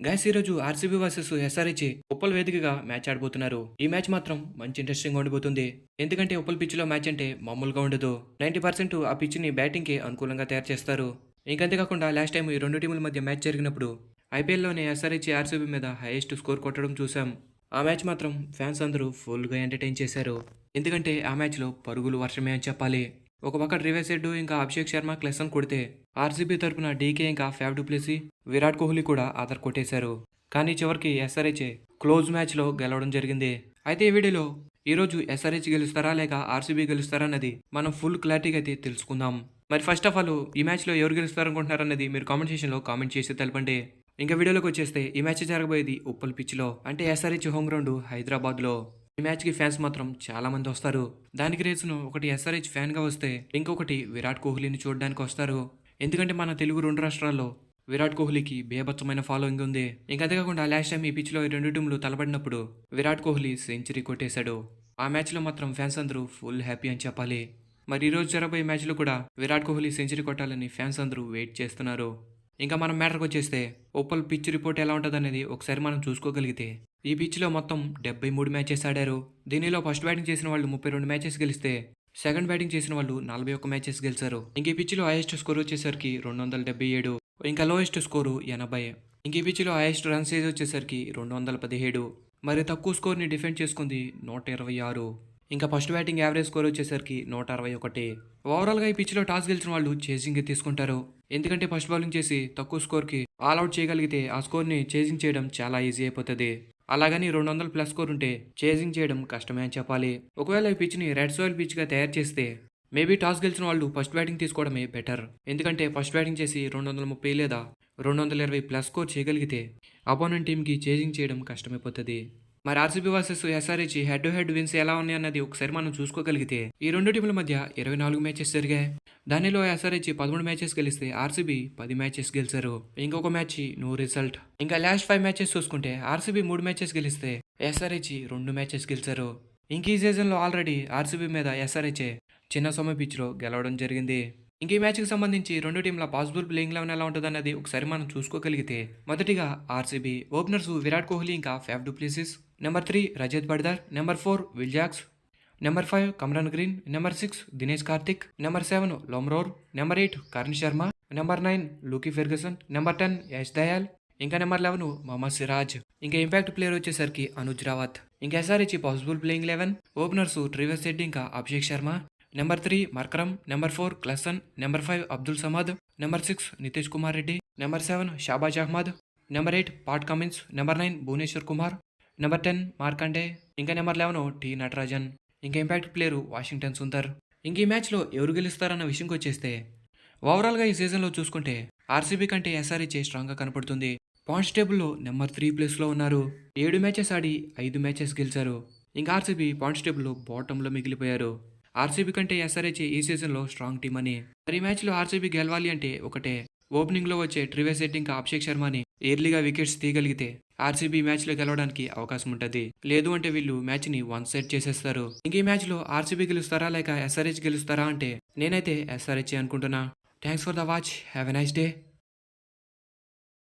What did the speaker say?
Guys ఈరోజు RCB versus SRH Uppal వేదికగా match ఆడబోతున్నారు. ఈ మ్యాచ్ మాత్రం మంచి ఇంట్రెస్టింగ్ ఉండబోతుంది. ఎందుకంటే ఉప్పల్ పిచ్ లో మ్యాచ్ అంటే మామూలుగా ఉండదు. 90% ఆ పిచ్ ని బ్యాటింగ్ కి అనుకూలంగా తయారు చేస్తారు. ఇంకంతేకాకుండా లాస్ట్ టైం ఈ రెండు టీముల మధ్య మ్యాచ్ జరిగినప్పుడు ఐపీఎల్ లోనే ఎస్ఆర్హెచ్ ఆర్సీబీ మీద హైయెస్ట్ స్కోర్ కొట్టడం చూసాం. ఆ మ్యాచ్ మాత్రం ఫ్యాన్స్ అందరూ ఫుల్ గా ఎంటర్టైన్ చేశారు. ఎందుకంటే ఆ మ్యాచ్ లో పరుగులు వర్షమే అని చెప్పాలి. ఒక పక్క ట్రివేస్ హెడ్ ఇంకా అభిషేక్ శర్మ క్లెసన్ కొడితే ఆర్సీబీ తరపున డీకే ఇంకా ఫ్యాఫ్ డూప్లెసీ విరాట్ కోహ్లీ కూడా ఆధార్ కొట్టేశారు. కానీ చివరికి ఎస్ఆర్హెచ్ క్లోజ్ మ్యాచ్ లో గెలవడం జరిగింది. అయితే ఈ వీడియోలో ఈరోజు ఎస్ఆర్హెచ్ గెలుస్తారా లేక ఆర్సీబీ గెలుస్తారా అన్నది మనం ఫుల్ క్లారిటీగా అయితే తెలుసుకుందాం. మరి ఫస్ట్ ఆఫ్ ఆల్ ఈ మ్యాచ్ లో ఎవరు గెలుస్తారనుకుంటున్నారన్నది మీరు కామెంట్ సెక్షన్ లో కామెంట్ చేసి తెలపండి. ఇంకా వీడియోలోకి వచ్చేస్తే ఈ మ్యాచ్ జరగబోయేది ఉప్పల్ పిచ్ లో, అంటే ఎస్ఆర్హెచ్ హోమ్ గ్రౌండ్ హైదరాబాద్ లో. ఈ మ్యాచ్ కి ఫ్యాన్స్ మాత్రం చాలా మంది వస్తారు. దానికి రీజన్ ఒకటి ఎస్ఆర్హెచ్ ఫ్యాన్ గా వస్తే, ఇంకొకటి విరాట్ కోహ్లీని చూడడానికి వస్తారు. ఎందుకంటే మన తెలుగు రెండు రాష్ట్రాల్లో విరాట్ కోహ్లీకి బేభత్సమైన ఫాలోయింగ్ ఉంది. ఇంకా అంతేకాకుండా లాస్ట్ టైం ఈ పిచ్ లో ఈ రెండు టీంలు తలపడినప్పుడు విరాట్ కోహ్లీ సెంచరీ కొట్టేశాడు. ఆ మ్యాచ్ లో మాత్రం ఫ్యాన్స్ అందరూ ఫుల్ హ్యాపీ అని చెప్పాలి. మరి ఈ రోజు జరగబోయే మ్యాచ్ లో కూడా విరాట్ కోహ్లీ సెంచరీ కొట్టాలని ఫ్యాన్స్ అందరూ వెయిట్ చేస్తున్నారు. ఇంకా మనం మ్యాటర్కి వచ్చేస్తే ఉప్పల్ పిచ్ రిపోర్ట్ ఎలా ఉంటుంది అనేది ఒకసారి మనం చూసుకోగలిగితే, ఈ పిచ్లో మొత్తం 73 మ్యాచెస్ ఆడారు. దీనిలో ఫస్ట్ బ్యాటింగ్ చేసిన వాళ్ళు 32 మ్యాచెస్ గెలిస్తే సెకండ్ బ్యాటింగ్ చేసిన వాళ్ళు 41 మ్యాచెస్ గెలిచారు. ఇంక ఈ పిచ్లో హైయెస్ట్ స్కోర్ వచ్చేసరికి 277, ఇంకా లోయెస్ట్ స్కోరు 80. ఇంక ఈ పిచ్లో హైయెస్ట్ రన్ సేజ్ వచ్చేసరికి 217. మరి తక్కువ స్కోర్ని డిఫెండ్ చేసుకుంది 126. ఇంకా ఫస్ట్ బ్యాటింగ్ యావరేజ్ స్కోర్ వచ్చేసరికి 161. ఓవరాల్గా ఈ పిచ్లో టాస్ గెలిచిన వాళ్ళు చేసింగ్ తీసుకుంటారు. ఎందుకంటే ఫస్ట్ బౌలింగ్ చేసి తక్కువ స్కోర్కి ఆల్అౌట్ చేయగలిగితే ఆ స్కోర్ని చేజింగ్ చేయడం చాలా ఈజీ అయిపోతుంది. అలాగని 200+ స్కోర్ ఉంటే చేజింగ్ చేయడం కష్టమే అని చెప్పాలి. ఒకవేళ ఈ పిచ్ని రెడ్ సాయిల్ పిచ్గా తయారు చేస్తే మేబీ టాస్ గెలిచిన వాళ్ళు ఫస్ట్ బ్యాటింగ్ తీసుకోవడమే బెటర్. ఎందుకంటే ఫస్ట్ బ్యాటింగ్ చేసి 230 లేదా 220+ స్కోర్ చేయగలిగితే అపోనెంట్ టీంకి చేజింగ్ చేయడం కష్టమైపోతుంది. మరి RCB versus SRH head to head wins ఎలా ఉన్నాయి అన్నది ఒకసారి మనం చూసుకోగలిగితే, ఈ రెండు టీంల మధ్య 24 మ్యాచెస్ జరిగాయి. దానిలో ఎస్ఆర్హెచ్ 13 మ్యాచెస్ గెలిస్తే ఆర్సీబీ 10 మ్యాచెస్ గెలిచారు. ఇంకొక మ్యాచ్ నో రిజల్ట్. ఇంకా లాస్ట్ 5 మ్యాచెస్ చూసుకుంటే ఆర్సీబీ 3 మ్యాచెస్ గెలిస్తే ఎస్ఆర్హెచ్ 2 మ్యాచెస్ గెలిచారు. ఇంక ఈ సీజన్లో ఆల్రెడీ ఆర్సీబీ మీద ఎస్ఆర్హెచ్ చిన్న సమయ పిచ్లో గెలవడం జరిగింది. ఇంక ఈ మ్యాచ్కి సంబంధించి రెండు టీంల పాసిబుల్ ప్లేయింగ్ లెవెన్ ఎలా ఉంటుందన్నది ఒకసారి మనం చూసుకోగలిగితే, మొదటిగా ఆర్సీబీ ఓపెనర్స్ విరాట్ కోహ్లీ ఇంకా Faf du Plessis, number 3 Rajat Patidar, number 4 Will Jacks, number 5 Cameron Green, number 6 Dinesh Karthik, number 7 Lomror, number 8 Karan Sharma, number 9 Lockie Ferguson, number 10 Yash Dayal, ఇంకా నెంబర్ 11 మొహమ్మద్ సిరాజ్. ఇంకా ఇంపాక్ట్ ప్లేయర్ వచ్చేసరికి అనుజ్ రావత్. ఇంకా SRH possible playing 11 openers Travis Head ఇంకా Abhishek Sharma, number 3 Markram, number 4 Klaasen, number 5 Abdul Samad, number 6 Nitish Kumar Reddy, number 7 Shahbaz Ahmed, number 8 Pat Cummins, number 9 Bhuvneshwar Kumar, number 10 Markande, ఇంకా number 11 tea Natarajan. ఇంకా impact player Washington Sundar. ఇంక ఈ మ్యాచ్లో ఎవరు గెలుస్తారన్న విషయంకి వచ్చేస్తే, ఓవరాల్గా ఈ సీజన్లో చూసుకుంటే ఆర్సీబీ కంటే ఎస్ఆర్హెచ్ స్ట్రాంగ్గా కనపడుతుంది. పాయింట్స్ టేబుల్లో నెంబర్ 3 ప్లేస్లో ఉన్నారు. 7 మ్యాచెస్ ఆడి 5 మ్యాచెస్ గెలిచారు. ఇంకా ఆర్సీబీ పాయింట్స్ టేబుల్లో బాటంలో మిగిలిపోయారు. ఆర్సీబీ కంటే ఎస్ఆర్హెచ్ ఈ సీజన్లో స్ట్రాంగ్ టీం అని. మరి ఈ మ్యాచ్లో ఆర్సీబీ గెలవాలి అంటే ఒకటే, ఓపెనింగ్లో వచ్చే ట్రివేస్ హెడ్ ఇంకా అభిషేక్ శర్మని ఎర్లీగా వికెట్స్ తీయగలిగితే ఆర్సీబీ మ్యాచ్లో గెలవడానికి అవకాశం ఉంటుంది. లేదు అంటే వీళ్ళు మ్యాచ్ని 1 సైడ్ చేసేస్తారు. ఇంక ఈ మ్యాచ్లో ఆర్సీబీ గెలుస్తారా లేక ఎస్ఆర్హెచ్ గెలుస్తారా అంటే నేనైతే ఎస్ఆర్హెచ్ అనుకుంటున్నా. Thanks for the watch. Have a nice day.